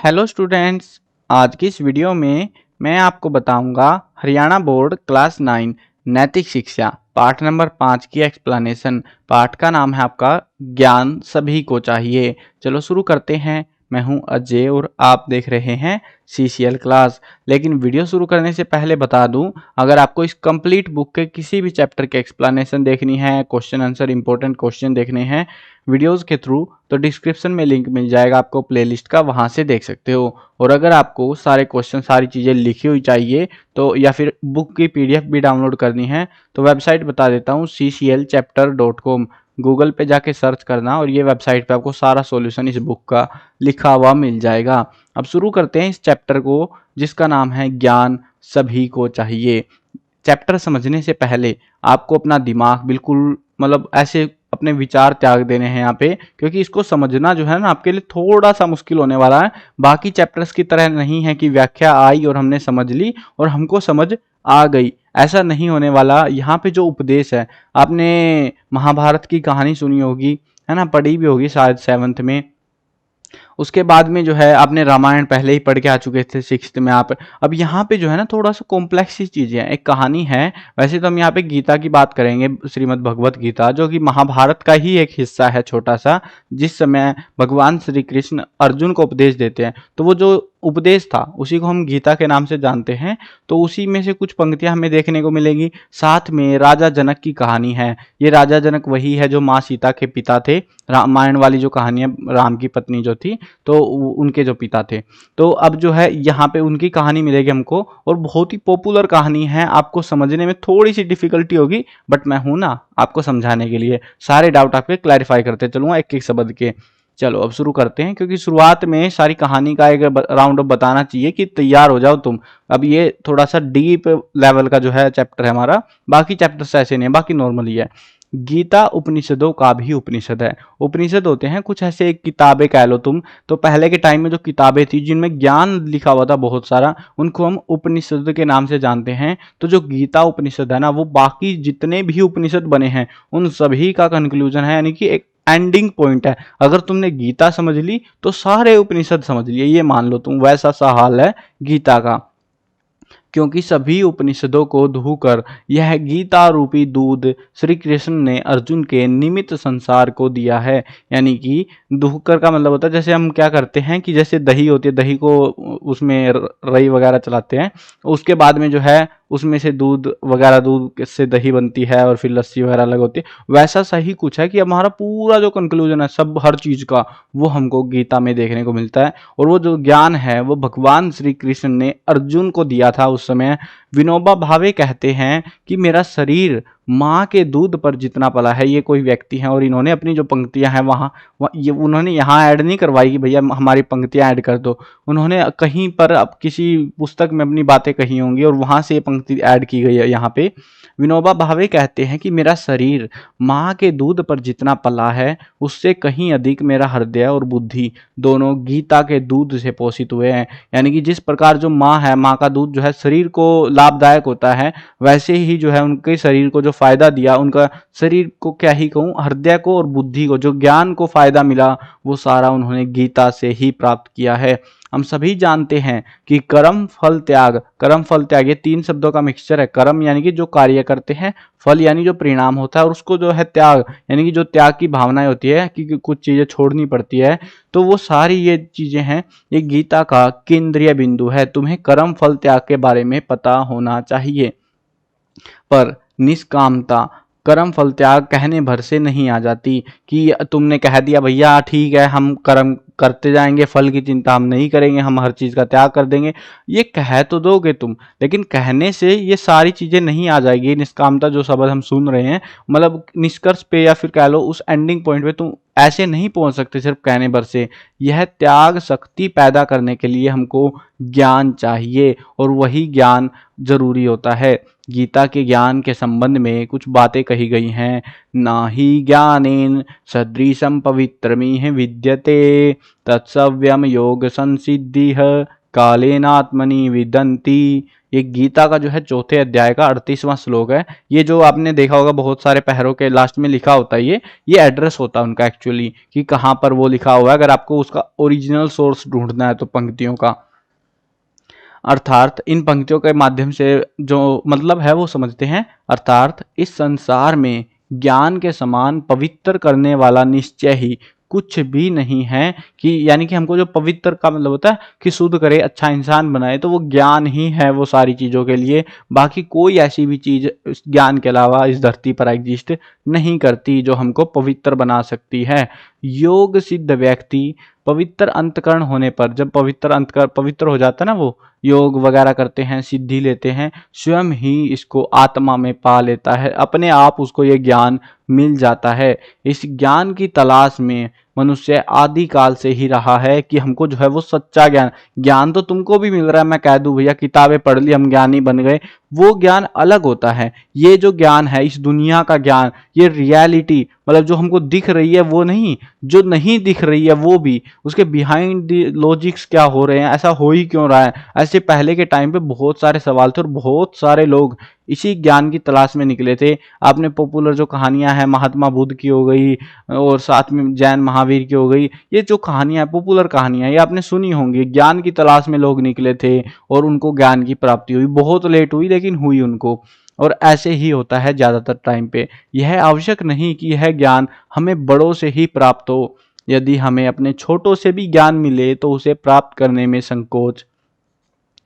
Hello students. आज की इस वीडियो में मैं आपको बताऊंगा हरियाणा बोर्ड क्लास 9 नैतिक शिक्षा पाठ नंबर 5 की एक्सप्लेनेशन। पाठ का नाम है आपका ज्ञान सभी को चाहिए। चलो शुरू करते हैं। मैं हूं अजय और आप देख रहे हैं CCL क्लास। लेकिन वीडियो शुरू करने से पहले बता दूं, अगर आपको इस कंप्लीट बुक के किसी भी चैप्टर के एक्सप्लेनेशन देखनी है, क्वेश्चन आंसर इंपॉर्टेंट क्वेश्चन देखने हैं वीडियोस के थ्रू, तो डिस्क्रिप्शन में लिंक मिल जाएगा आपको प्लेलिस्ट का, वहां से देख सकते हो। और अगर आपको सारे क्वेश्चन सारी चीज़ें लिखी हुई चाहिए तो या फिर बुक की PDF भी डाउनलोड करनी है तो वेबसाइट बता देता हूँ cclchapter.com। गूगल पे जाके सर्च करना और ये वेबसाइट पे आपको सारा सॉल्यूशन इस बुक का लिखा हुआ मिल जाएगा। अब शुरू करते हैं इस चैप्टर को, जिसका नाम है ज्ञान सभी को चाहिए। चैप्टर समझने से पहले आपको अपना दिमाग बिल्कुल ऐसे अपने विचार त्याग देने हैं यहाँ पे, क्योंकि इसको समझना जो है ना आपके लिए थोड़ा सा मुश्किल होने वाला है। बाकी चैप्टर्स की तरह नहीं है कि व्याख्या आई और हमने समझ ली और हमको समझ आ गई, ऐसा नहीं होने वाला। यहाँ पे जो उपदेश है, आपने महाभारत की कहानी सुनी होगी, है ना, पढ़ी भी होगी शायद 7th में। उसके बाद में जो है आपने रामायण पहले ही पढ़ के आ चुके थे 6th में आप। अब यहाँ पे जो है ना थोड़ा सा कॉम्प्लेक्स सी चीज़ें हैं, एक कहानी है। वैसे तो हम यहाँ पे गीता की बात करेंगे, श्रीमद् भगवत गीता, जो कि महाभारत का ही एक हिस्सा है छोटा सा। जिस समय भगवान श्री कृष्ण अर्जुन को उपदेश देते हैं, तो वो जो उपदेश था उसी को हम गीता के नाम से जानते हैं। तो उसी में से कुछ पंक्तियां हमें देखने को मिलेंगी। साथ में राजा जनक की कहानी है। ये राजा जनक वही है जो माँ सीता के पिता थे। रामायण वाली जो कहानी है, राम की पत्नी जो थी, तो उनके जो पिता थे। तो अब जो है यहाँ पे उनकी कहानी मिलेगी हमको, और बहुत ही पॉपुलर कहानी है। आपको समझने में थोड़ी सी डिफिकल्टी होगी, बट मैं हूं ना आपको समझाने के लिए। सारे डाउट आपके क्लैरिफाई करते चलूंगा एक एक शब्द के। चलो अब शुरू करते हैं, क्योंकि शुरुआत में सारी कहानी का एक राउंड अप बताना चाहिए कि तैयार हो जाओ तुम। अब ये थोड़ा सा डीप लेवल का जो है चैप्टर है हमारा। बाकी चैप्टर्स ऐसे नहीं है, बाकी नॉर्मल ही है। गीता उपनिषदों का भी उपनिषद है। उपनिषद होते हैं कुछ ऐसे किताबें कह लो तुम। तो पहले के टाइम में जो किताबें थी जिनमें ज्ञान लिखा हुआ था बहुत सारा, उनको हम उपनिषद के नाम से जानते हैं। तो जो गीता उपनिषद है ना, वो बाकी जितने भी उपनिषद बने हैं उन सभी का कंक्लूजन है, यानी कि एक एंडिंग पॉइंट है। अगर तुमने गीता समझ ली तो सारे उपनिषद समझ लिए, ये मान लो तुम। वैसा सा हाल है गीता का, क्योंकि सभी उपनिषदों को धोकर यह गीता रूपी दूध श्री कृष्ण ने अर्जुन के निमित्त संसार को दिया है। यानी कि धोकर का मतलब होता है, जैसे हम क्या करते हैं कि जैसे दही होती है, दही को उसमें रई वगैरह चलाते हैं, उसके बाद में जो है उसमें से दूध वगैरह, दूध से दही बनती है और फिर लस्सी वगैरह अलग होती है। वैसा सही कुछ है कि हमारा पूरा जो कंक्लूजन है सब हर चीज का, वो हमको गीता में देखने को मिलता है। और वो जो ज्ञान है वो भगवान श्री कृष्ण ने अर्जुन को दिया था उस समय। विनोबा भावे कहते हैं कि मेरा शरीर माँ के दूध पर जितना पला है। ये कोई व्यक्ति हैं और इन्होंने अपनी जो पंक्तियां हैं ये उन्होंने यहाँ ऐड नहीं करवाई कि भैया हमारी पंक्तियां ऐड कर दो। उन्होंने कहीं पर अब किसी पुस्तक में अपनी बातें कही होंगी और वहां से ये पंक्ति ऐड की गई है यहाँ पे। विनोबा भावे कहते हैं कि मेरा शरीर माँ के दूध पर जितना पला है, उससे कहीं अधिक मेरा हृदय और बुद्धि दोनों गीता के दूध से पोषित हुए हैं। यानी कि जिस प्रकार जो माँ है, माँ का दूध जो है शरीर को लाभदायक होता है, वैसे ही जो है उनके शरीर को जो फायदा दिया, उनका शरीर को क्या ही कहूँ, हृदय को और बुद्धि को जो ज्ञान को फायदा मिला, वो सारा उन्होंने गीता से ही प्राप्त किया है। हम सभी जानते हैं कि कर्म फल त्याग, कर्म फल त्याग ये 3 शब्दों का मिक्सचर है। कर्म यानी कि जो कार्य करते हैं, फल यानी जो परिणाम होता है, और उसको जो है त्याग यानी कि जो त्याग की भावनाएं होती है कि कुछ चीजें छोड़नी पड़ती है। तो वो सारी ये चीजें हैं, ये गीता का केंद्रीय बिंदु है। तुम्हें कर्म फल त्याग के बारे में पता होना चाहिए। पर निष्कामता, कर्म फल त्याग कहने भर से नहीं आ जाती कि तुमने कह दिया भैया ठीक है हम कर्म करते जाएंगे, फल की चिंता हम नहीं करेंगे, हम हर चीज का त्याग कर देंगे। ये कह तो दोगे तुम, लेकिन कहने से ये सारी चीजें नहीं आ जाएगी। निष्कामता जो शब्द हम सुन रहे हैं, निष्कर्ष पे या फिर कह लो उस एंडिंग पॉइंट पे तुम ऐसे नहीं पहुंच सकते सिर्फ कहने भर से। यह त्याग शक्ति पैदा करने के लिए हमको ज्ञान चाहिए, और वही ज्ञान जरूरी होता है। गीता के ज्ञान के संबंध में कुछ बातें कही गई हैं। ना ही ज्ञानेन सदृशम पवित्रमिह विद्यते तत्सव्यम योग संसिद्धि कालेनात्मनि विदन्ति। ये गीता का जो है चौथे अध्याय का 38वां श्लोक है। ये जो आपने देखा होगा बहुत सारे पहरों के लास्ट में लिखा होता है, ये एड्रेस होता है उनका एक्चुअली, कि कहाँ पर वो लिखा हुआ है, अगर आपको उसका ओरिजिनल सोर्स ढूंढना है तो पंक्तियों का। अर्थात इन पंक्तियों के माध्यम से जो मतलब है वो समझते हैं। अर्थात इस संसार में ज्ञान के समान पवित्र करने वाला निश्चय ही कुछ भी नहीं है, कि यानी कि हमको जो पवित्र का मतलब होता है कि शुद्ध करे, अच्छा इंसान बनाए, तो वो ज्ञान ही है वो सारी चीज़ों के लिए। बाकी कोई ऐसी भी चीज़ इस ज्ञान के अलावा इस धरती पर एग्जिस्ट नहीं करती जो हमको पवित्र बना सकती है। योग सिद्ध व्यक्ति पवित्र अंतकरण होने पर, जब पवित्र अंतकरण पवित्र हो जाता है ना, वो योग वगैरह करते हैं, सिद्धि लेते हैं, स्वयं ही इसको आत्मा में पा लेता है, अपने आप उसको ये ज्ञान मिल जाता है। इस ज्ञान की तलाश में मनुष्य आदि काल से ही रहा है कि हमको जो है वो सच्चा ज्ञान, ज्ञान तो तुमको भी मिल रहा है, मैं कह दूं भैया किताबें पढ़ ली हम ज्ञानी बन गए, वो ज्ञान अलग होता है। ये जो ज्ञान है इस दुनिया का ज्ञान, ये रियलिटी मतलब जो हमको दिख रही है वो नहीं, जो नहीं दिख रही है वो भी, उसके बिहाइंड द लॉजिक्स क्या हो रहे हैं, ऐसा हो ही क्यों रहा है। ऐसे पहले के टाइम पे बहुत सारे सवाल थे और बहुत सारे लोग इसी ज्ञान की तलाश में निकले थे। आपने पॉपुलर जो कहानियां हैं महात्मा बुद्ध की हो गई और साथ में जैन महावीर की हो गई, ये जो कहानियां पॉपुलर कहानियां ये आपने सुनी होंगी। ज्ञान की तलाश में लोग निकले थे और उनको ज्ञान की प्राप्ति हुई, बहुत लेट हुई लेकिन हुई उनको। और ऐसे ही होता है ज़्यादातर टाइम पे। यह आवश्यक नहीं कि यह ज्ञान हमें बड़ों से ही प्राप्त हो, यदि हमें अपने छोटों से भी ज्ञान मिले तो उसे प्राप्त करने में संकोच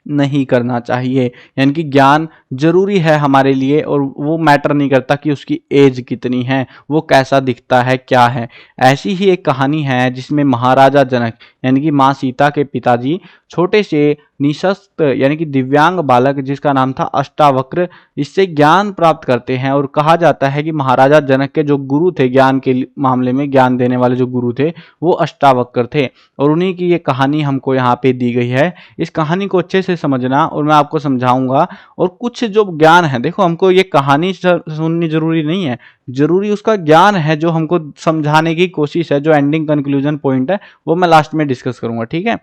नहीं करना चाहिए। यानी कि ज्ञान जरूरी है हमारे लिए और वो मैटर नहीं करता कि उसकी एज कितनी है, वो कैसा दिखता है, क्या है। ऐसी ही एक कहानी है जिसमें महाराजा जनक यानी कि माँ सीता के पिताजी छोटे से निशस्त्र यानी कि दिव्यांग बालक जिसका नाम था अष्टावक्र, इससे ज्ञान प्राप्त करते हैं। और कहा जाता है कि महाराजा जनक के जो गुरु थे ज्ञान के मामले में, ज्ञान देने वाले जो गुरु थे वो अष्टावक्र थे। और उन्हीं की ये कहानी हमको यहाँ पे दी गई है। इस कहानी को अच्छे से समझना और मैं आपको समझाऊंगा। और कुछ जो ज्ञान है, देखो हमको ये कहानी सुननी जरूरी नहीं है, जरूरी उसका ज्ञान है जो हमको समझाने की कोशिश है। जो एंडिंग कंक्लूजन पॉइंट है वो मैं लास्ट में डिस्कस करूंगा, ठीक है।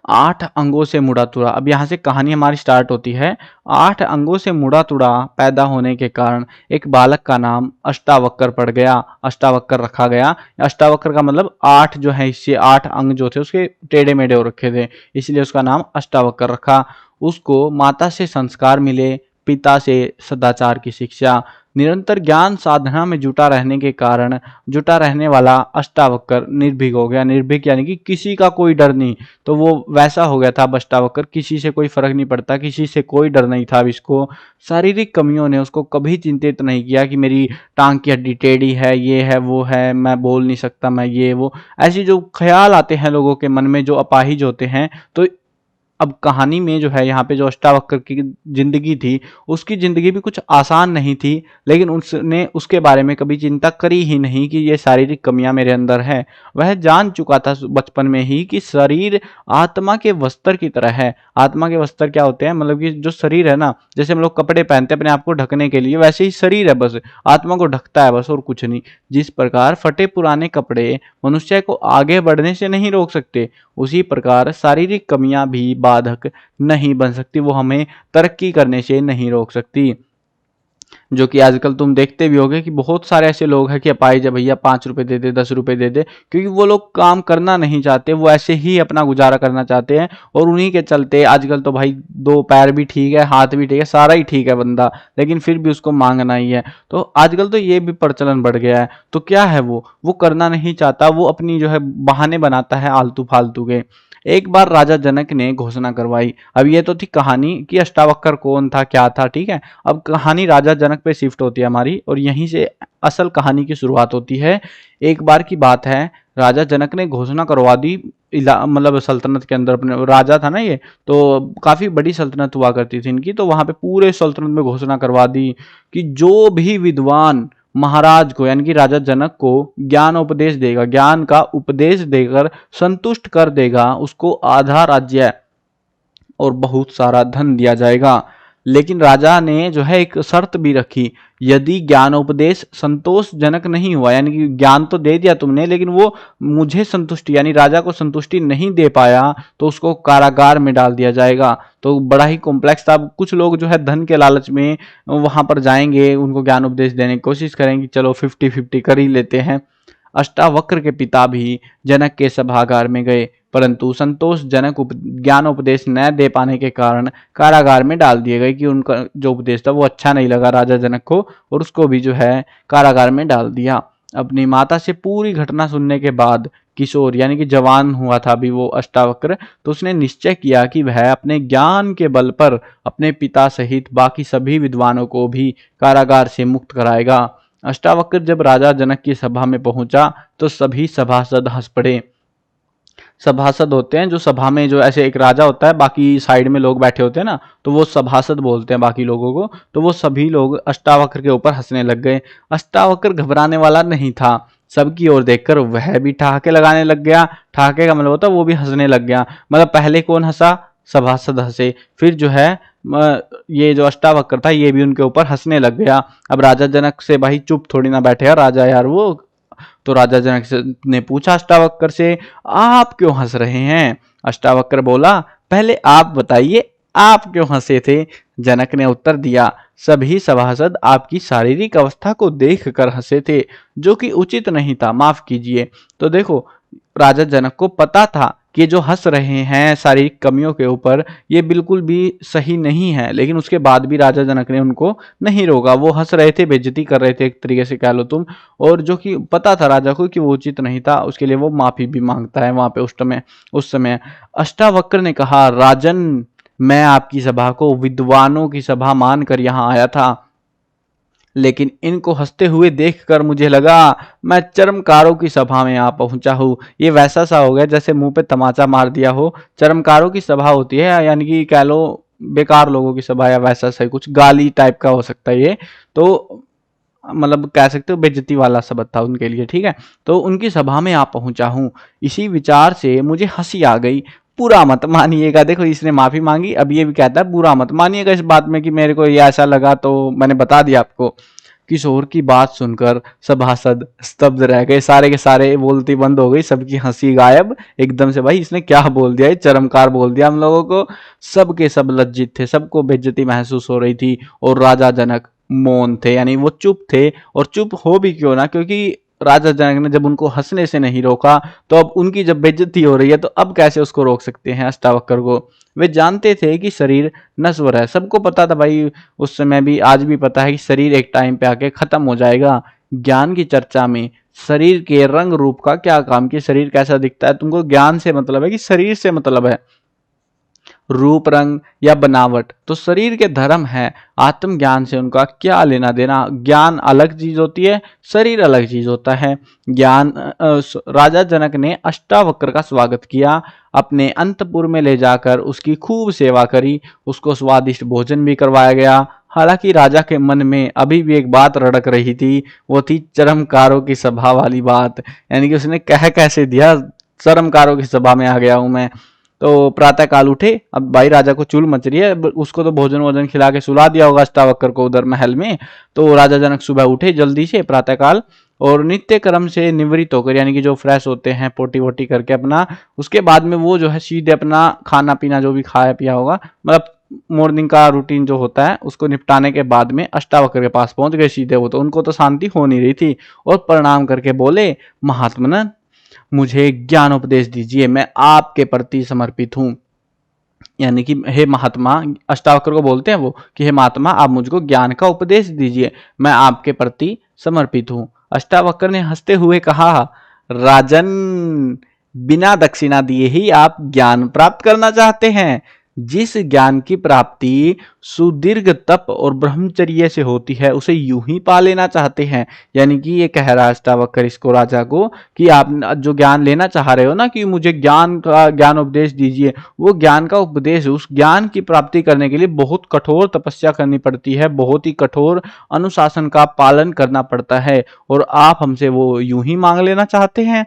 8 अंगों से मुड़ा तुड़ा, अब यहाँ से कहानी हमारी स्टार्ट होती है। 8 अंगों से मुड़ा तुड़ा पैदा होने के कारण एक बालक का नाम अष्टावक्र पड़ गया, अष्टावक्र रखा गया। अष्टावक्र का मतलब 8 जो है, इससे 8 अंग जो थे उसके टेढ़े मेढ़े हो रखे थे, इसलिए उसका नाम अष्टावक्र रखा। उसको माता से संस्कार मिले, पिता से सदाचार की शिक्षा, निरंतर ज्ञान साधना में जुटा रहने के कारण जुटा रहने वाला अष्टावक्र निर्भीक हो गया। निर्भीक यानी कि किसी का कोई डर नहीं, तो वो वैसा हो गया था अष्टावक्र, किसी से कोई फर्क नहीं पड़ता, किसी से कोई डर नहीं था। अब इसको शारीरिक कमियों ने उसको कभी चिंतित नहीं किया कि मेरी टांग की हड्डी टेढ़ी है, ये है वो है, मैं बोल नहीं सकता, मैं ये वो, ऐसी जो ख्याल आते हैं लोगों के मन में जो अपाहिज होते हैं। तो अब कहानी में जो है यहाँ पे जो अष्टावक्र की जिंदगी थी, उसकी जिंदगी भी कुछ आसान नहीं थी, लेकिन उसने उसके बारे में कभी चिंता करी ही नहीं कि ये शारीरिक कमियां मेरे अंदर है। वह जान चुका था बचपन में ही कि शरीर आत्मा के वस्त्र की तरह है। आत्मा के वस्त्र क्या होते हैं, मतलब कि जो शरीर है ना, जैसे हम लोग कपड़े पहनते हैं अपने आप को ढकने के लिए, वैसे ही शरीर है, बस आत्मा को ढकता है बस और कुछ नहीं। जिस प्रकार फटे पुराने कपड़े मनुष्य को आगे बढ़ने से नहीं रोक सकते, उसी प्रकार शारीरिक कमियां भी बाधक नहीं बन सकती, वो हमें तरक्की करने से नहीं रोक सकती। जो कि आजकल तुम देखते भी होगे कि बहुत सारे ऐसे लोग हैं कि अपाहिज भैया 5 रुपए दे दे, 10 रुपए दे दे, क्योंकि वो लोग काम करना नहीं चाहते, वो ऐसे ही अपना गुजारा करना चाहते हैं। और उन्हीं के चलते आजकल तो भाई 2 पैर भी ठीक है, हाथ भी ठीक है, सारा ही ठीक है बंदा, लेकिन फिर भी उसको मांगना ही है। तो आजकल तो ये भी प्रचलन बढ़ गया है। तो क्या है, वो करना नहीं चाहता, वो अपनी जो है बहाने बनाता है आलतू फालतू के। एक बार राजा जनक ने घोषणा करवाई। अब ये तो थी कहानी कि अष्टावक्र कौन था, क्या था, ठीक है। अब कहानी राजा जनक पे शिफ्ट होती है हमारी, और यहीं से असल कहानी की शुरुआत होती है। एक बार की बात है, राजा जनक ने घोषणा करवा दी, मतलब सल्तनत के अंदर, अपने राजा था ना ये, तो काफी बड़ी सल्तनत हुआ करती थी इनकी, तो वहां पे पूरे सल्तनत में घोषणा करवा दी कि जो भी विद्वान महाराज को यानी कि राजा जनक को ज्ञान उपदेश देगा, ज्ञान का उपदेश देकर संतुष्ट कर देगा, उसको आधा राज्य और बहुत सारा धन दिया जाएगा। लेकिन राजा ने जो है एक शर्त भी रखी, यदि ज्ञानोपदेश संतोषजनक नहीं हुआ, यानी कि ज्ञान तो दे दिया तुमने लेकिन वो मुझे संतुष्टि यानी राजा को संतुष्टि नहीं दे पाया, तो उसको कारागार में डाल दिया जाएगा। तो बड़ा ही कॉम्प्लेक्स था। कुछ लोग जो है धन के लालच में वहां पर जाएंगे, उनको ज्ञान उपदेश देने की कोशिश करेंगे, चलो 50-50 कर ही लेते हैं। अष्टावक्र के पिता भी जनक के सभागार में गए, परंतु संतोषजनक ज्ञान उपदेश न दे पाने के कारण कारागार में डाल दिए गए, कि उनका जो उपदेश था वो अच्छा नहीं लगा राजा जनक को, और उसको भी जो है कारागार में डाल दिया। अपनी माता से पूरी घटना सुनने के बाद किशोर यानी कि जवान हुआ था अभी वो अष्टावक्र, तो उसने निश्चय किया कि वह अपने ज्ञान के बल पर अपने पिता सहित बाकी सभी विद्वानों को भी कारागार से मुक्त कराएगा। अष्टावक्र जब राजा जनक की सभा में पहुंचा तो सभी सभासद हंस पड़े। सभासद होते हैं जो सभा में, जो ऐसे एक राजा होता है, बाकी साइड में लोग बैठे होते हैं ना, तो वो सभासद बोलते हैं बाकी लोगों को। तो वो सभी लोग अष्टावक्र के ऊपर हंसने लग गए। अष्टावक्र घबराने वाला नहीं था, सबकी ओर देखकर वह भी ठहाके लगाने लग गया। ठहाके का मतलब होता है वो भी हंसने लग गया। मतलब पहले कौन हंसा? सभासद हंसे, फिर जो है ये जो अष्टावक्र था ये भी उनके ऊपर हंसने लग गया। अब राजा जनक से भाई चुप थोड़ी ना बैठेगा राजा यार वो। तो राजा जनक ने पूछा अष्टावक्र से, आप क्यों हंस रहे हैं? अष्टावक्र बोला, पहले आप बताइए आप क्यों हंसे थे? जनक ने उत्तर दिया, सभी सभासद आपकी शारीरिक अवस्था को देखकर हंसे थे, जो कि उचित नहीं था, माफ कीजिए। तो देखो, राजा जनक को पता था कि जो हंस रहे हैं शारीरिक कमियों के ऊपर, ये बिल्कुल भी सही नहीं है, लेकिन उसके बाद भी राजा जनक ने उनको नहीं रोका। वो हंस रहे थे, बेइज्जती कर रहे थे एक तरीके से कह लो तुम, और जो कि पता था राजा को कि वो उचित नहीं था, उसके लिए वो माफी भी मांगता है वहां पे उस समय अष्टावक्र ने कहा, राजन, मैं आपकी सभा को विद्वानों की सभा मानकर यहाँ आया था, लेकिन इनको हंसते हुए देखकर मुझे लगा मैं चर्मकारों की सभा में आ पहुंचा हूँ। ये वैसा सा हो गया जैसे मुंह पे तमाचा मार दिया हो। चर्मकारों की सभा होती है, यानी कि कह लो बेकार लोगों की सभा, या वैसा सा कुछ गाली टाइप का हो सकता है ये। तो मतलब कह सकते हो बेइज्जती वाला शब्द था उनके लिए, ठीक है। तो उनकी सभा में आ पहुंचा हूँ, इसी विचार से मुझे हंसी आ गई। बुरा मत मानिएगा। देखो, इसने माफी मांगी, अब ये भी कहता है बुरा मत मानिएगा इस बात में कि मेरे को ये ऐसा लगा, तो मैंने बता दिया आपको। किशोर की बात सुनकर सभासद स्तब्ध रह गए, सारे के सारे बोलती बंद हो गई, सबकी हंसी गायब एकदम से। भाई इसने क्या बोल दिया, चरमकार बोल दिया हम लोगों को। सबके सब लज्जित थे, सबको बेइज्जती महसूस हो रही थी, और राजा जनक मौन थे, यानी वो चुप थे। और चुप हो भी क्यों ना, क्योंकि राजा जनक ने जब उनको हंसने से नहीं रोका, तो अब उनकी जब बेइज्जती हो रही है तो अब कैसे उसको रोक सकते हैं अष्टावक्र को। वे जानते थे कि शरीर नश्वर है, सबको पता था भाई उस समय भी, आज भी पता है कि शरीर एक टाइम पे आके खत्म हो जाएगा। ज्ञान की चर्चा में शरीर के रंग रूप का क्या काम, कि शरीर कैसा दिखता है, तुमको ज्ञान से मतलब है कि शरीर से मतलब है? रूप, रंग या बनावट तो शरीर के धर्म है, आत्मज्ञान से उनका क्या लेना देना। ज्ञान अलग चीज होती है, शरीर अलग चीज होता है। ज्ञान राजा जनक ने अष्टावक्र का स्वागत किया, अपने अंतपुर में ले जाकर उसकी खूब सेवा करी, उसको स्वादिष्ट भोजन भी करवाया गया। हालांकि राजा के मन में अभी भी एक बात रड़क रही थी, वो थी चरमकारों की सभा वाली बात। यानी कि उसने कह कैसे दिया, चरमकारों की सभा में आ गया हूं मैं। तो प्रातः काल उठे, अब भाई राजा को चूल मच रही है, उसको तो भोजन वोजन खिला के सुला दिया होगा अष्टावक्र को उधर महल में। तो राजा जनक सुबह उठे जल्दी से प्रातः काल, और नित्य कर्म से निवृत्त होकर, यानी कि जो फ्रेश होते हैं पोटी वोटी करके अपना, उसके बाद में वो जो है सीधे अपना खाना पीना जो भी खाया पिया होगा, मतलब मॉर्निंग का रूटीन जो होता है उसको निपटाने के बाद में अष्टावक्र के पास पहुंच गए सीधे। वो तो उनको तो शांति हो नहीं रही थी, और प्रणाम करके बोले, महात्मन, मुझे ज्ञान उपदेश दीजिए, मैं आपके प्रति समर्पित हूँ। यानी कि हे महात्मा, अष्टावक्र को बोलते हैं वो कि हे महात्मा, आप मुझको ज्ञान का उपदेश दीजिए, मैं आपके प्रति समर्पित हूँ। अष्टावक्र ने हंसते हुए कहा, राजन, बिना दक्षिणा दिए ही आप ज्ञान प्राप्त करना चाहते हैं? जिस ज्ञान की प्राप्ति सुदीर्घ तप और ब्रह्मचर्य से होती है, उसे यूं ही पा लेना चाहते हैं। यानी कि ये कह रहा है अष्टावक्र इसको, राजा को, कि आप जो ज्ञान लेना चाह रहे हो ना, कि मुझे ज्ञान उपदेश दीजिए, वो ज्ञान का उपदेश, उस ज्ञान की प्राप्ति करने के लिए बहुत कठोर तपस्या करनी पड़ती है, बहुत ही कठोर अनुशासन का पालन करना पड़ता है, और आप हमसे वो यूं ही मांग लेना चाहते हैं।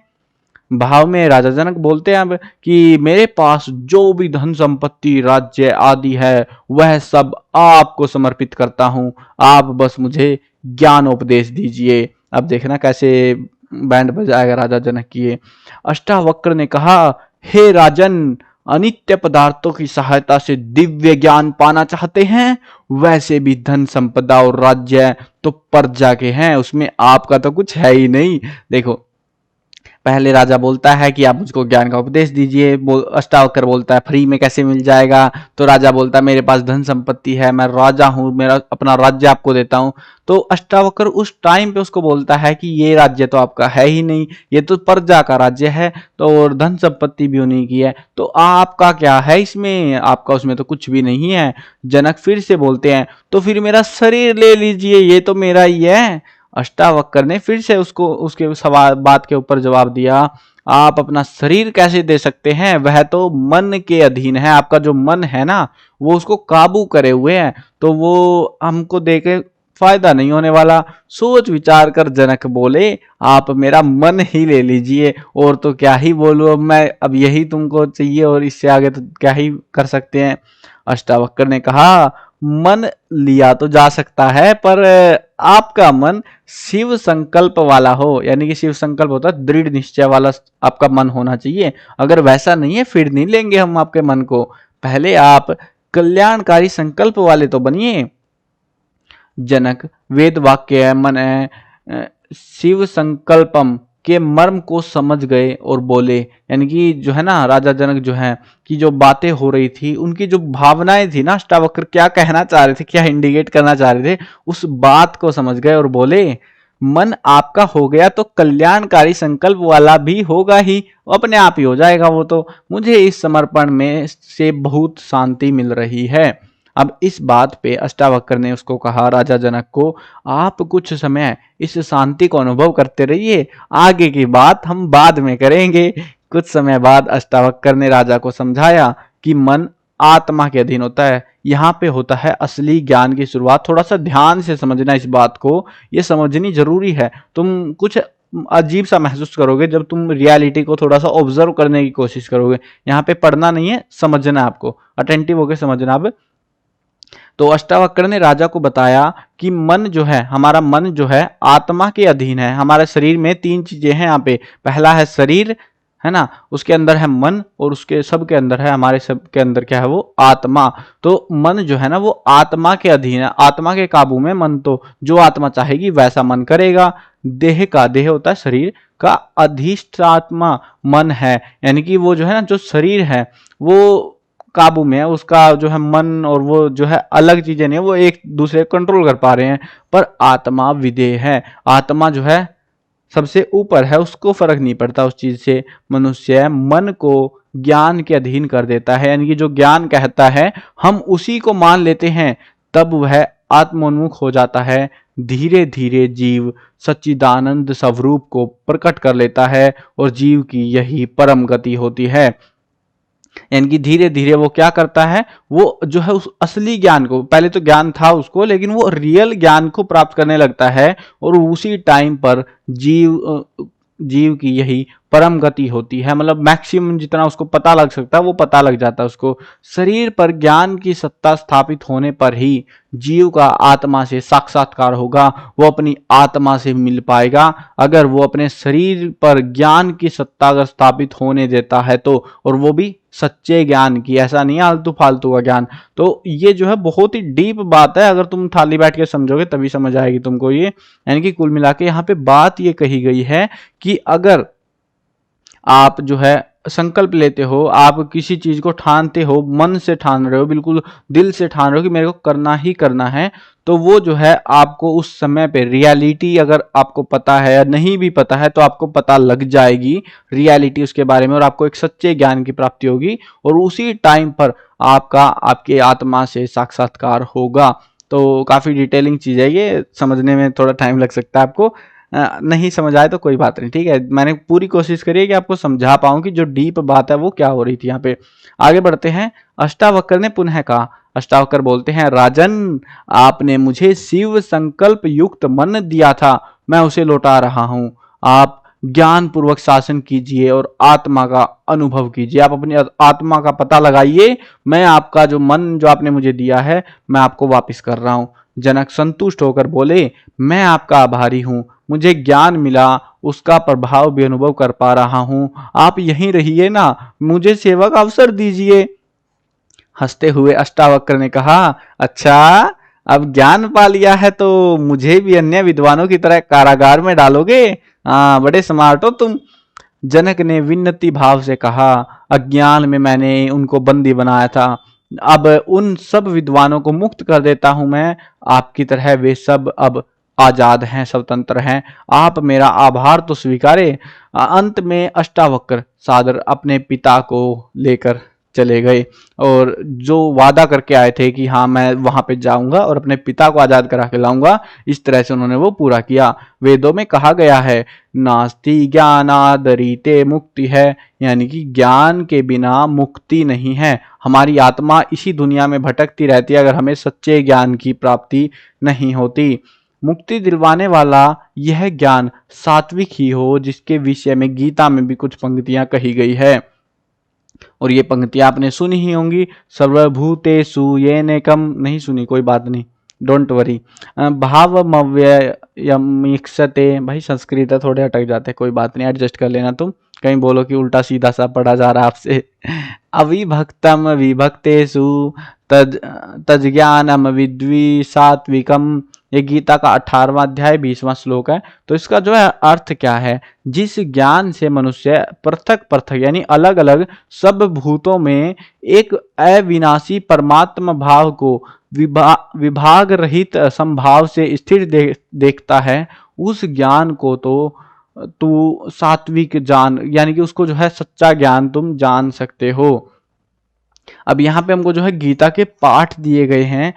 भाव में राजा जनक बोलते हैं अब कि मेरे पास जो भी धन संपत्ति राज्य आदि है वह सब आपको समर्पित करता हूं, आप बस मुझे ज्ञान उपदेश दीजिए। अब देखना कैसे बैंड बजाएगा राजा जनक की ये। अष्टावक्र ने कहा, हे राजन, अनित्य पदार्थों की सहायता से दिव्य ज्ञान पाना चाहते हैं? वैसे भी धन संपदा और राज्य तो प्रजा के हैं, उसमें आपका तो कुछ है ही नहीं। देखो, पहले राजा बोलता है कि आप मुझको ज्ञान का उपदेश दीजिए, अष्टावक्र बोलता है फ्री में कैसे मिल जाएगा। तो राजा बोलता है मेरे पास धन संपत्ति है, मैं राजा हूं, मेरा अपना राज्य आपको देता हूं। तो अष्टावक्र उस टाइम पे उसको बोलता है कि ये राज्य तो आपका है ही नहीं, ये तो प्रजा का राज्य है, तो और धन संपत्ति भी उन्हीं की है, तो आपका क्या है इसमें, आपका उसमें तो कुछ भी नहीं है। जनक फिर से बोलते हैं तो फिर मेरा शरीर ले लीजिए, ये तो मेरा ही है। अष्टावक्र ने फिर से उसको उसके सवाल बात के ऊपर जवाब दिया, आप अपना शरीर कैसे दे सकते हैं, वह तो मन के अधीन है, आपका जो मन है ना वो उसको काबू करे हुए है, तो वो हमको देके फायदा नहीं होने वाला। सोच विचार कर जनक बोले, आप मेरा मन ही ले लीजिए, और तो क्या ही बोलूं अब मैं, अब यही तुमको चाहिए और इससे आगे तो क्या ही कर सकते हैं। अष्टावक्र ने कहा, मन लिया तो जा सकता है, पर आपका मन शिव संकल्प वाला हो, यानी कि शिव संकल्प होता है दृढ़ निश्चय वाला आपका मन होना चाहिए। अगर वैसा नहीं है फिर नहीं लेंगे हम आपके मन को, पहले आप कल्याणकारी संकल्प वाले तो बनिए। जनक वेद वाक्य है, मन है, शिव संकल्पम के मर्म को समझ गए और बोले, यानी कि जो है ना राजा जनक जो है कि जो बातें हो रही थी, उनकी जो भावनाएं थी ना, अष्टावक्र क्या कहना चाह रहे थे, क्या इंडिकेट करना चाह रहे थे, उस बात को समझ गए और बोले, मन आपका हो गया तो कल्याणकारी संकल्प वाला भी होगा ही, अपने आप ही हो जाएगा वो तो। मुझे इस समर्पण में से बहुत शांति मिल रही है। अब इस बात पे अष्टावक्र ने उसको कहा, राजा जनक को, आप कुछ समय इस शांति को अनुभव करते रहिए, आगे की बात हम बाद में करेंगे। कुछ समय बाद अष्टावक्र ने राजा को समझाया कि मन आत्मा के अधीन होता है, यहाँ पे होता है असली ज्ञान की शुरुआत। थोड़ा सा ध्यान से समझना इस बात को, ये समझनी जरूरी है। तुम कुछ अजीब सा महसूस करोगे जब तुम रियलिटी को थोड़ा सा ऑब्जर्व करने की कोशिश करोगे। यहाँ पे पढ़ना नहीं है, समझना है आपको, अटेंटिव होकर समझना। अब तो अष्टावक्र ने राजा को बताया कि मन जो है, हमारा मन जो है आत्मा के अधीन है। हमारे शरीर में तीन चीजें हैं यहाँ पे, पहला है शरीर, है ना, उसके अंदर है मन, और उसके सब के अंदर है, हमारे सब के अंदर क्या है, वो आत्मा। तो मन जो है ना वो आत्मा के अधीन है, आत्मा के काबू में मन, तो जो आत्मा चाहेगी वैसा मन करेगा। देह का, देह होता है शरीर का, अधिष्ठात्मा मन है, यानी कि वो जो है ना, जो शरीर है वो काबू में है, उसका जो है मन और वो जो है अलग चीजें नहीं है, वो एक दूसरे को कंट्रोल कर पा रहे हैं। पर आत्मा विदेह है, आत्मा जो है सबसे ऊपर है, उसको फर्क नहीं पड़ता उस चीज से। मनुष्य मन को ज्ञान के अधीन कर देता है, यानी कि जो ज्ञान कहता है हम उसी को मान लेते हैं, तब वह आत्मोन्मुख हो जाता है। धीरे धीरे जीव सच्चिदानंद स्वरूप को प्रकट कर लेता है, और जीव की यही परम गति होती है। यानी कि धीरे धीरे वो क्या करता है, वो जो है उस असली ज्ञान को, पहले तो ज्ञान था उसको, लेकिन वो रियल ज्ञान को प्राप्त करने लगता है, और उसी टाइम पर जीव की यही परम गति होती है। मतलब मैक्सिमम जितना उसको पता लग सकता है वो पता लग जाता है उसको। शरीर पर ज्ञान की सत्ता स्थापित होने पर ही जीव का आत्मा से साक्षात्कार होगा, वो अपनी आत्मा से मिल पाएगा। अगर वो अपने शरीर पर ज्ञान की सत्ता अगर स्थापित होने देता है तो, और वो भी सच्चे ज्ञान की, ऐसा नहीं आलतू फालतू का ज्ञान। तो ये जो है बहुत ही डीप बात है, अगर तुम थाली बैठ के समझोगे तभी समझ आएगी तुमको ये। यानी कि कुल मिला के यहाँ पे बात ये कही गई है कि अगर आप जो है संकल्प लेते हो, आप किसी चीज को ठानते हो, मन से ठान रहे हो, बिल्कुल दिल से ठान रहे हो कि मेरे को करना ही करना है, तो वो जो है आपको उस समय पे रियलिटी अगर आपको पता है या नहीं भी पता है तो आपको पता लग जाएगी रियलिटी उसके बारे में, और आपको एक सच्चे ज्ञान की प्राप्ति होगी, और उसी टाइम पर आपका आपके आत्मा से साक्षात्कार होगा। तो काफी डिटेलिंग चीज है ये, समझने में थोड़ा टाइम लग सकता है आपको, नहीं समझ आए तो कोई बात नहीं, ठीक है। मैंने पूरी कोशिश करी है कि आपको समझा पाऊं कि जो डीप बात है वो क्या हो रही थी यहाँ पे। आगे बढ़ते हैं। अष्टावक्र ने पुनः कहा, अष्टावक्र बोलते हैं, राजन, आपने मुझे शिव संकल्प युक्त मन दिया था, मैं उसे लौटा रहा हूं। आप ज्ञान पूर्वक शासन कीजिए और आत्मा का अनुभव कीजिए। आप अपनी आत्मा का पता लगाइए। मैं आपका जो मन जो आपने मुझे दिया है मैं आपको वापस कर रहा हूं। जनक संतुष्ट होकर बोले, मैं आपका आभारी हूं, मुझे ज्ञान मिला, उसका प्रभाव भी अनुभव कर पा रहा हूं। आप यहीं रहिए ना, मुझे सेवा का अवसर दीजिए। हंसते हुए अष्टावक्र ने कहा, अच्छा, अब ज्ञान पा लिया है तो मुझे भी अन्य विद्वानों की तरह कारागार में डालोगे? हाँ, बड़े स्मार्ट हो तुम। जनक ने विनती भाव से कहा, अज्ञान में मैंने उनको बंदी बनाया था, अब उन सब विद्वानों को मुक्त कर देता हूं मैं। आपकी तरह वे सब अब आजाद हैं, स्वतंत्र हैं। आप मेरा आभार तो स्वीकारे। अंत में अष्टावक्र सादर अपने पिता को लेकर चले गए और जो वादा करके आए थे कि हाँ मैं वहां पे जाऊंगा और अपने पिता को आजाद करा के लाऊंगा, इस तरह से उन्होंने वो पूरा किया। वेदों में कहा गया है, नास्ति ज्ञानादरीते मुक्ति है, यानी कि ज्ञान के बिना मुक्ति नहीं है। हमारी आत्मा इसी दुनिया में भटकती रहती है अगर हमें सच्चे ज्ञान की प्राप्ति नहीं होती। मुक्ति दिलवाने वाला यह ज्ञान सात्विक ही हो, जिसके विषय में गीता में भी कुछ पंक्तियां कही गई है और ये पंक्तियां आपने सुनी ही होंगी। सर्वभूतेषु येनेकम, नहीं सुनी कोई बात नहीं, डोंट वरी। भावमव्ययमीक्षते, भाई संस्कृत है थोड़े अटक जाते, कोई बात नहीं, एडजस्ट कर लेना तुम, कहीं बोलो कि उल्टा सीधा सा पढ़ा जा रहा आपसे। अविभक्तम विभक्तेषु तज तज्ज्ञानम विद्वी सात्विकम, ये गीता का 18वां अध्याय 20वां श्लोक है। तो इसका जो है अर्थ क्या है, जिस ज्ञान से मनुष्य पृथक पृथक यानी अलग अलग सब भूतों में एक अविनाशी परमात्मा भाव को विभाग रहित संभाव से स्थिर देखता है, उस ज्ञान को तो तू सात्विक जान, यानी कि उसको जो है सच्चा ज्ञान तुम जान सकते हो। अब यहाँ पे हमको जो है गीता के पाठ दिए गए हैं,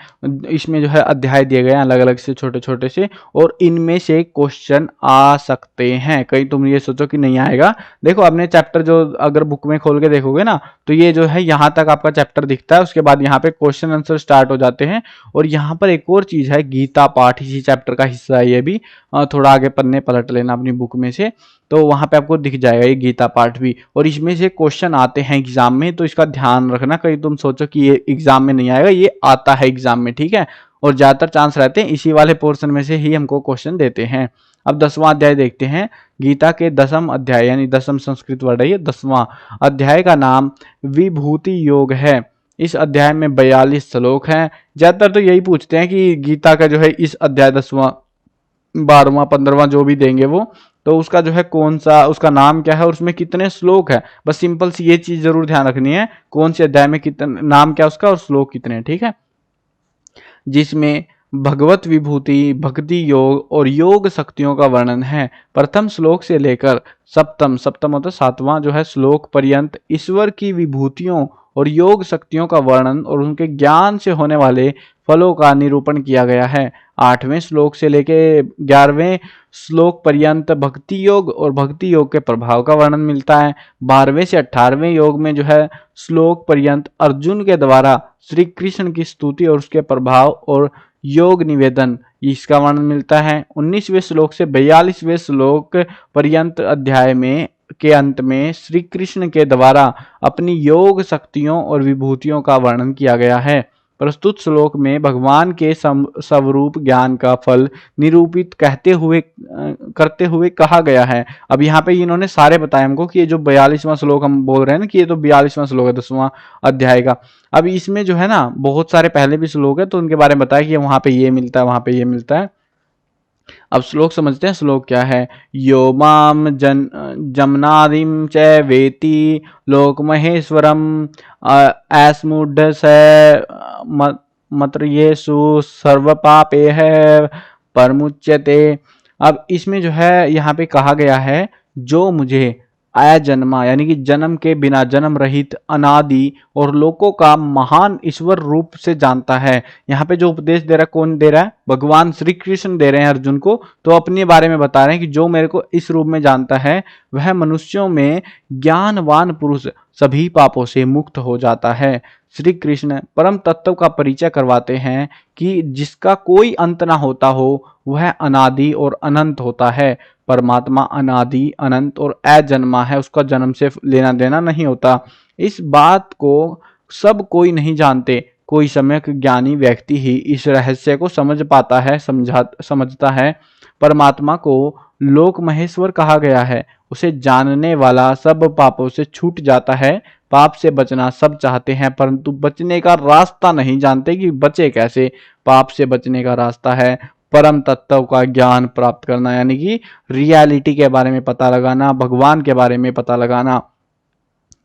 इसमें जो है अध्याय दिए गए हैं अलग अलग से छोटे छोटे से, और इनमें से क्वेश्चन आ सकते हैं। कहीं तुम ये सोचो कि नहीं आएगा, देखो अपने चैप्टर जो अगर बुक में खोल के देखोगे ना तो ये जो है यहाँ तक आपका चैप्टर दिखता है, उसके बाद यहाँ पे क्वेश्चन आंसर स्टार्ट हो जाते हैं। और यहाँ पर एक और चीज है, गीता पाठ इसी चैप्टर का हिस्सा है ये भी, थोड़ा आगे पन्ने पलट लेना अपनी बुक में से, तो वहां पे आपको दिख जाएगा ये गीता पाठ भी, और इसमें से क्वेश्चन आते हैं एग्जाम में, तो इसका ध्यान रखना, कहीं तुम सोचो कि ये एग्जाम में नहीं आएगा, ये आता है एग्जाम में, ठीक है। और ज्यादातर चांस रहते हैं इसी वाले पोर्शन में से ही हमको क्वेश्चन देते हैं। अब 10वां अध्याय देखते हैं। गीता के 10वां अध्याय यानी 10वां संस्कृत वर्ड है ये, 10वां अध्याय का नाम विभूति योग है। इस अध्याय में 42 श्लोक हैं। ज्यादातर तो यही पूछते हैं कि गीता का जो है इस अध्याय 10वां 12वां 15वां जो भी देंगे वो, तो उसका जो है कौन सा, उसका नाम क्या है और उसमें कितने श्लोक है। बस सिंपल सी ये चीज जरूर ध्यान रखनी है, कौन से अध्याय में कितने, नाम क्या उसका और श्लोक कितने, ठीक है। जिसमें भगवत विभूति, भक्ति योग और योग शक्तियों का वर्णन है। प्रथम श्लोक से लेकर सप्तम मतलब 7वां जो है श्लोक पर्यंत ईश्वर की विभूतियों और योग शक्तियों का वर्णन और उनके ज्ञान से होने वाले फलों का निरूपण किया गया है। 8वें श्लोक से लेके 11वें श्लोक पर्यंत भक्ति योग और भक्ति योग के प्रभाव का वर्णन मिलता है। 12वें से 18वें योग में जो है श्लोक पर्यंत अर्जुन के द्वारा श्री कृष्ण की स्तुति और उसके प्रभाव और योग निवेदन इसका वर्णन मिलता है। 19वें श्लोक से 42वें श्लोक पर्यंत अध्याय में के अंत में श्री कृष्ण के द्वारा अपनी योग शक्तियों और विभूतियों का वर्णन किया गया है। प्रस्तुत श्लोक में भगवान के स्वरूप ज्ञान का फल निरूपित करते हुए कहा गया है। अब यहाँ पे इन्होंने सारे बताए हमको कि ये जो 42वां श्लोक हम बोल रहे हैं ना कि ये तो 42वां श्लोक है 10वां अध्याय का। अब इसमें जो है ना बहुत सारे पहले भी श्लोक है तो उनके बारे में बताया कि वहां पे ये मिलता है, वहां पे ये मिलता है। अब श्लोक समझते हैं, श्लोक क्या है। यो माम जमनादिम च वेति लोक महेश्वरम ऐस्मुढ़ स मत्रयेषु सर्व पापे है परमुच्यते। अब इसमें जो है यहाँ पे कहा गया है, जो मुझे अजन्मा यानी कि जन्म के बिना जन्म रहित अनादि और लोकों का महान ईश्वर रूप से जानता है। यहाँ पे जो उपदेश दे रहा है कौन दे रहा है, भगवान श्री कृष्ण दे रहे हैं अर्जुन को, तो अपने बारे में बता रहे हैं कि जो मेरे को इस रूप में जानता है वह मनुष्यों में ज्ञानवान पुरुष सभी पापों से मुक्त हो जाता है। श्री कृष्ण परम तत्व का परिचय करवाते हैं कि जिसका कोई अंत ना होता हो वह अनादि और अनंत होता है। परमात्मा अनादि अनंत और अजन्मा है, उसका जन्म से लेना देना नहीं होता। इस बात को सब कोई नहीं जानते, कोई सम्यक ज्ञानी व्यक्ति ही इस रहस्य को समझ पाता है, समझता है। परमात्मा को लोक महेश्वर कहा गया है। उसे जानने वाला सब पापों से छूट जाता है। पाप से बचना सब चाहते हैं परंतु बचने का रास्ता नहीं जानते कि बचे कैसे। पाप से बचने का रास्ता है परम तत्व का ज्ञान प्राप्त करना, यानी कि रियलिटी के बारे में पता लगाना, भगवान के बारे में पता लगाना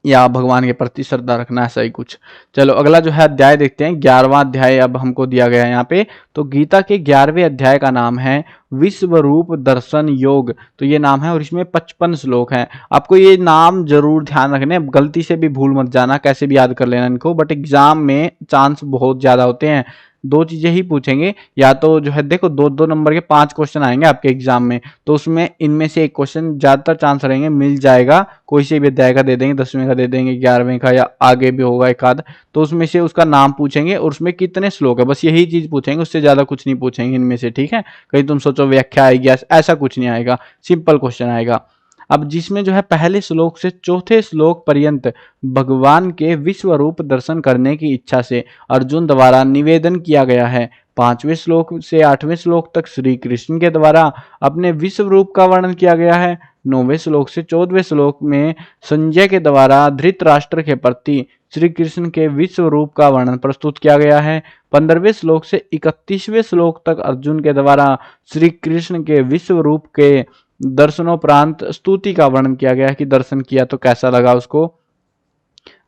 या भगवान के प्रति श्रद्धा रखना, ऐसा ही कुछ। चलो अगला जो है अध्याय देखते हैं। 11वां अध्याय अब हमको दिया गया है यहाँ पे। तो गीता के 11वें अध्याय का नाम है विश्व रूप दर्शन योग। तो ये नाम है और इसमें 55 श्लोक हैं। आपको ये नाम जरूर ध्यान रखने, गलती से भी भूल मत जाना, कैसे भी याद कर लेना इनको, बट एग्जाम में चांस बहुत ज्यादा होते हैं। दो चीजें ही पूछेंगे, या तो जो है देखो 2-2 नंबर के 5 क्वेश्चन आएंगे आपके एग्जाम में, तो उसमें इनमें से एक क्वेश्चन ज्यादातर चांस रहेंगे मिल जाएगा। कोई से भी अध्याय का दे देंगे, 10वें का दे देंगे, 11वें का, या आगे भी होगा एक आध, तो उसमें से उसका नाम पूछेंगे और उसमें कितने श्लोक है, बस यही चीज पूछेंगे, उससे ज्यादा कुछ नहीं पूछेंगे इनमें से, ठीक है। कहीं तुम सोचो व्याख्या आएगी, ऐसा कुछ नहीं आएगा, सिंपल क्वेश्चन आएगा। अब जिसमें जो है पहले श्लोक से चौथे श्लोक पर्यंत भगवान के विश्व रूप दर्शन करने की इच्छा से अर्जुन द्वारा निवेदन किया गया है। 5वें श्लोक से 8वें श्लोक तक श्री कृष्ण के द्वारा अपने विश्व रूप का वर्णन किया गया है। 9वें श्लोक से 14वें श्लोक में संजय के द्वारा धृतराष्ट्र के प्रति श्री कृष्ण के विश्व रूप का वर्णन प्रस्तुत किया गया है। 15वें श्लोक से 31वें श्लोक तक अर्जुन के द्वारा श्री कृष्ण के विश्व रूप के दर्शनोपरांत स्तुति का वर्णन किया गया है कि दर्शन किया तो कैसा लगा उसको।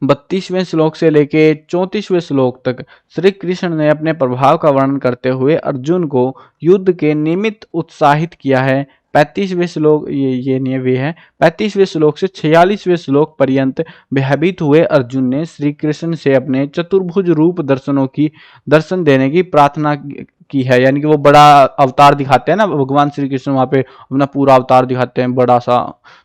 32वें श्लोक से लेके 34वें श्लोक तक श्री कृष्ण ने अपने प्रभाव का वर्णन करते हुए अर्जुन को युद्ध के निमित्त उत्साहित किया है। 35वें श्लोक ये नहीं वे है 35वें श्लोक से 46वें श्लोक पर्यंत भयभीत हुए अर्जुन ने श्री कृष्ण से अपने चतुर्भुज रूप दर्शन देने की प्रार्थना की है। यानी कि वो बड़ा अवतार दिखाते हैं ना भगवान श्री कृष्ण, वहां पे अपना पूरा अवतार दिखाते हैं बड़ा सा,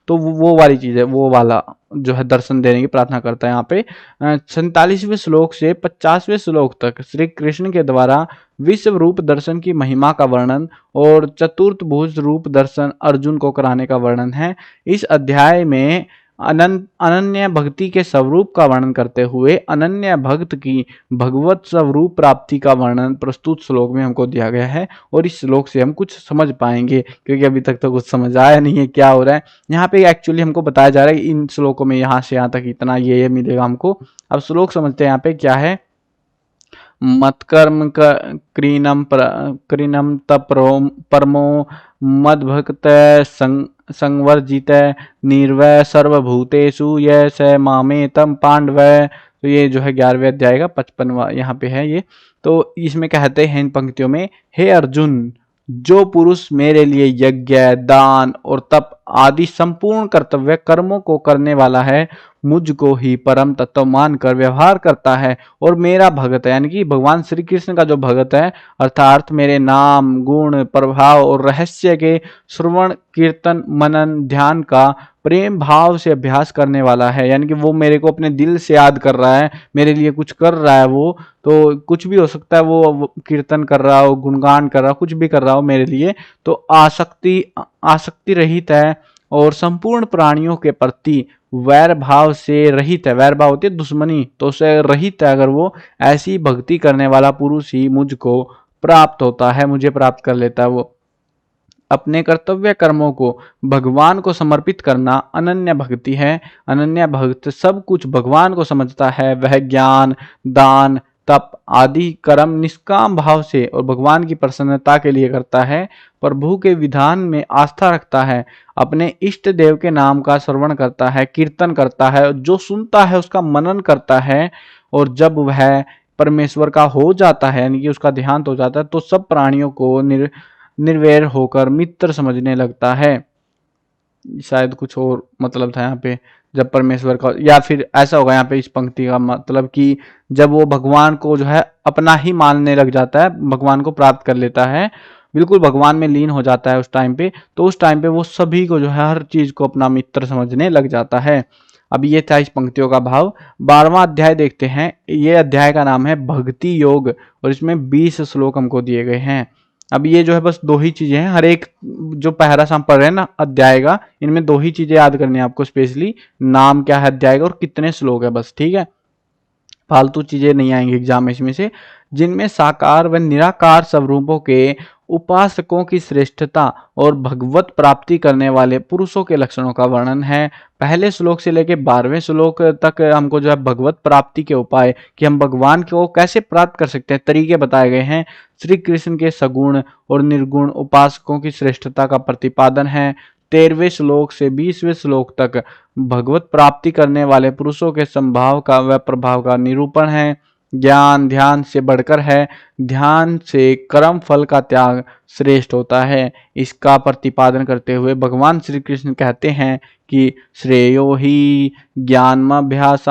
तो वो वाली चीज है, वो वाला जो है दर्शन देने की प्रार्थना करता है यहाँ पे। 47वें श्लोक से 50वें श्लोक तक श्री कृष्ण के द्वारा विश्व रूप दर्शन की महिमा का वर्णन और चतुर्थ भुज रूप दर्शन अर्जुन को कराने का वर्णन है। इस अध्याय में अनन्य भक्ति के स्वरूप का वर्णन करते हुए अनन्य भक्त की भगवत स्वरूप प्राप्ति का वर्णन प्रस्तुत श्लोक में हमको दिया गया है। और इस श्लोक से हम कुछ समझ पाएंगे, क्योंकि अभी तक तो कुछ समझ आया नहीं है क्या हो रहा है यहाँ पे। एक्चुअली हमको बताया जा रहा है इन श्लोकों में यहाँ से यहाँ तक इतना ये मिलेगा हमको। अब श्लोक समझते हैं यहाँ पे क्या है। मत्कर्म क्रीनम परमो मद्भक्त संवर्जित निर्वय सर्वभूतेषु ये स मामेतम पांडवय। तो ये जो है 11वें अध्याय का 55वां यहाँ पे है ये। तो इसमें कहते हैं इन पंक्तियों में, हे अर्जुन, जो पुरुष मेरे लिए यज्ञ दान और तप आदि संपूर्ण कर्तव्य कर्मों को करने वाला है, मुझको ही परम तत्व मानकर व्यवहार करता है और मेरा भगत है, यानी कि भगवान श्री कृष्ण का जो भगत है, अर्थात मेरे नाम गुण प्रभाव और रहस्य के श्रवण कीर्तन मनन ध्यान का प्रेम भाव से अभ्यास करने वाला है। यानी कि वो मेरे को अपने दिल से याद कर रहा है, मेरे लिए कुछ कर रहा है, वो तो कुछ भी हो सकता है, वो कीर्तन कर रहा हो, गुणगान कर रहा हो, कुछ भी कर रहा हो मेरे लिए, तो आसक्ति रहित है और संपूर्ण प्राणियों के प्रति वैर भाव से रहित है। वैर भाव होती है दुश्मनी, तो उससे रहित है। अगर वो ऐसी भक्ति करने वाला पुरुष ही मुझको प्राप्त होता है, मुझे प्राप्त कर लेता है। वो अपने कर्तव्य कर्मों को भगवान को समर्पित करना अनन्य भक्ति है। अनन्य भक्त सब कुछ भगवान को समझता है। वह ज्ञान दान तप आदि कर्म निष्काम भाव से और भगवान की प्रसन्नता के लिए करता है। प्रभु के विधान में आस्था रखता है, अपने इष्ट देव के नाम का श्रवण करता है, कीर्तन करता है, जो सुनता है उसका मनन करता है, और जब वह परमेश्वर का हो जाता है, यानी कि उसका देहांत हो जाता है, तो सब प्राणियों को निर्वैर होकर मित्र समझने लगता है। शायद कुछ और मतलब था यहाँ पे, जब परमेश्वर का, या फिर ऐसा होगा यहाँ पे इस पंक्ति का मतलब कि जब वो भगवान को जो है अपना ही मानने लग जाता है, भगवान को प्राप्त कर लेता है, बिल्कुल भगवान में लीन हो जाता है उस टाइम पे, तो उस टाइम पे वो सभी को जो है हर चीज को अपना मित्र समझने लग जाता है। अब ये था इस पंक्तियों का भाव। 12वां अध्याय देखते हैं। ये अध्याय का नाम है भक्ति योग और इसमें 20 श्लोक हमको दिए गए हैं। अब ये जो है बस दो ही चीजें हैं, हर एक जो पैरा हम पढ़ रहे हैं ना अध्याय का, इनमें दो ही चीजें याद करनी है आपको स्पेशली, नाम क्या है अध्याय का और कितने श्लोक है, बस। ठीक है, फालतू चीजें नहीं आएंगी एग्जाम में इसमें से। जिनमें साकार व निराकार स्वरूपों के उपासकों की श्रेष्ठता और भगवत प्राप्ति करने वाले पुरुषों के लक्षणों का वर्णन है। पहले श्लोक से लेकर 12वें श्लोक तक हमको जो है भगवत प्राप्ति के उपाय, कि हम भगवान को कैसे प्राप्त कर सकते हैं, तरीके बताए गए हैं। श्री कृष्ण के सगुण और निर्गुण उपासकों की श्रेष्ठता का प्रतिपादन है। 13वें श्लोक से 20वें श्लोक तक भगवत प्राप्ति करने वाले पुरुषों के संभाव का व प्रभाव का निरूपण है। ज्ञान ध्यान से बढ़कर है, ध्यान से कर्म फल का त्याग श्रेष्ठ होता है। इसका प्रतिपादन करते हुए भगवान श्री कृष्ण कहते हैं कि श्रेयो ही ज्ञानमभ्यास,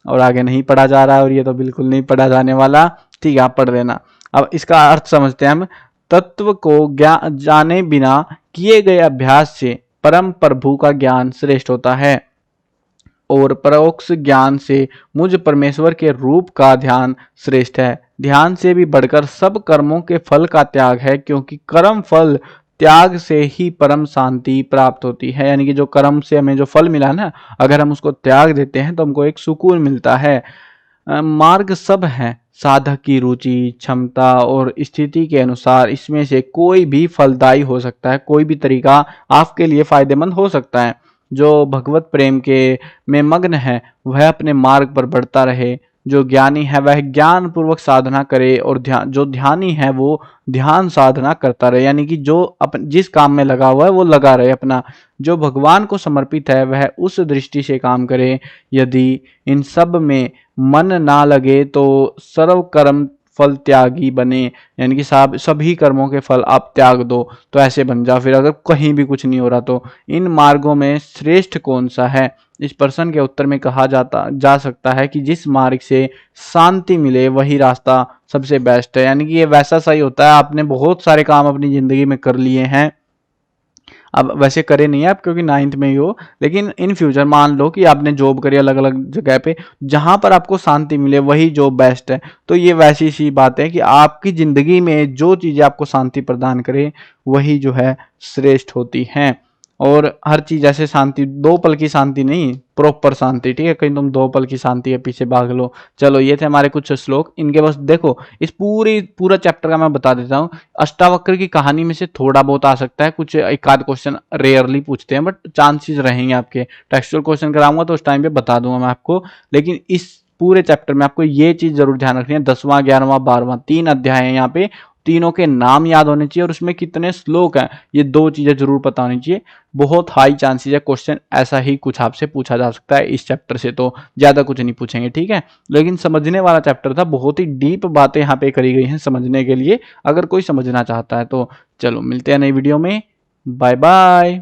और आगे नहीं पढ़ा जा रहा है, और ये तो बिल्कुल नहीं पढ़ा जाने वाला। ठीक है, आप पढ़ लेना। अब इसका अर्थ समझते हैं हम। तत्व को जाने बिना किए गए अभ्यास से परम प्रभु का ज्ञान श्रेष्ठ होता है और परोक्ष ज्ञान से मुझ परमेश्वर के रूप का ध्यान श्रेष्ठ है। ध्यान से भी बढ़कर सब कर्मों के फल का त्याग है, क्योंकि कर्म फल त्याग से ही परम शांति प्राप्त होती है। यानी कि जो कर्म से हमें जो फल मिला ना, अगर हम उसको त्याग देते हैं तो हमको एक सुकून मिलता है। मार्ग सब है, साधक की रुचि, क्षमता और स्थिति के अनुसार इसमें से कोई भी फलदायी हो सकता है, कोई भी तरीका आपके लिए फायदेमंद हो सकता है। जो भगवत प्रेम के में मग्न है वह अपने मार्ग पर बढ़ता रहे, जो ज्ञानी है वह ज्ञान पूर्वक साधना करे और जो ध्यानी है वो ध्यान साधना करता रहे। यानी कि जो जिस काम में लगा हुआ है वो लगा रहे अपना। जो भगवान को समर्पित है वह उस दृष्टि से काम करे। यदि इन सब में मन ना लगे तो सर्व कर्म फल त्यागी बने, यानी कि सभी कर्मों के फल आप त्याग दो, तो ऐसे बन जाओ फिर, अगर कहीं भी कुछ नहीं हो रहा तो। इन मार्गों में श्रेष्ठ कौन सा है? इस प्रश्न के उत्तर में कहा जा सकता है कि जिस मार्ग से शांति मिले वही रास्ता सबसे बेस्ट है। यानी कि ये वैसा सही होता है, आपने बहुत सारे काम अपनी जिंदगी में कर लिए हैं, अब वैसे करे नहीं है आप क्योंकि 9th में ही हो, लेकिन इन फ्यूचर मान लो कि आपने जॉब करी अलग अलग जगह पे, जहां पर आपको शांति मिले वही जॉब बेस्ट है। तो ये वैसी सी बात है कि आपकी जिंदगी में जो चीजें आपको शांति प्रदान करे वही जो है श्रेष्ठ होती हैं। और हर चीज ऐसे शांति, 2 पल की शांति नहीं, प्रॉपर शांति। ठीक है, कहीं तुम 2 पल की शांति के पीछे भाग लो। चलो, ये थे हमारे कुछ श्लोक। इनके बस देखो, इस पूरा चैप्टर का मैं बता देता हूँ। अष्टावक्र की कहानी में से थोड़ा बहुत आ सकता है, कुछ एक आध क्वेश्चन रेयरली पूछते हैं, बट चांसेस रहेंगे आपके। टेक्सचुअल क्वेश्चन कराऊंगा तो उस टाइम पे बता दूंगा मैं आपको। लेकिन इस पूरे चैप्टर में आपको ये चीज जरूर ध्यान रखनी है, 10वां 11वां 12वां 3 अध्याय है यहाँ पे, तीनों के नाम याद होने चाहिए और उसमें कितने श्लोक हैं, ये 2 चीजें जरूर पता होनी चाहिए। बहुत हाई चांसेस है क्वेश्चन ऐसा ही कुछ आपसे पूछा जा सकता है इस चैप्टर से, तो ज्यादा कुछ नहीं पूछेंगे। ठीक है, लेकिन समझने वाला चैप्टर था, बहुत ही डीप बातें यहाँ पे करी गई हैं समझने के लिए, अगर कोई समझना चाहता है तो। चलो, मिलते हैं नई वीडियो में, बाय बाय।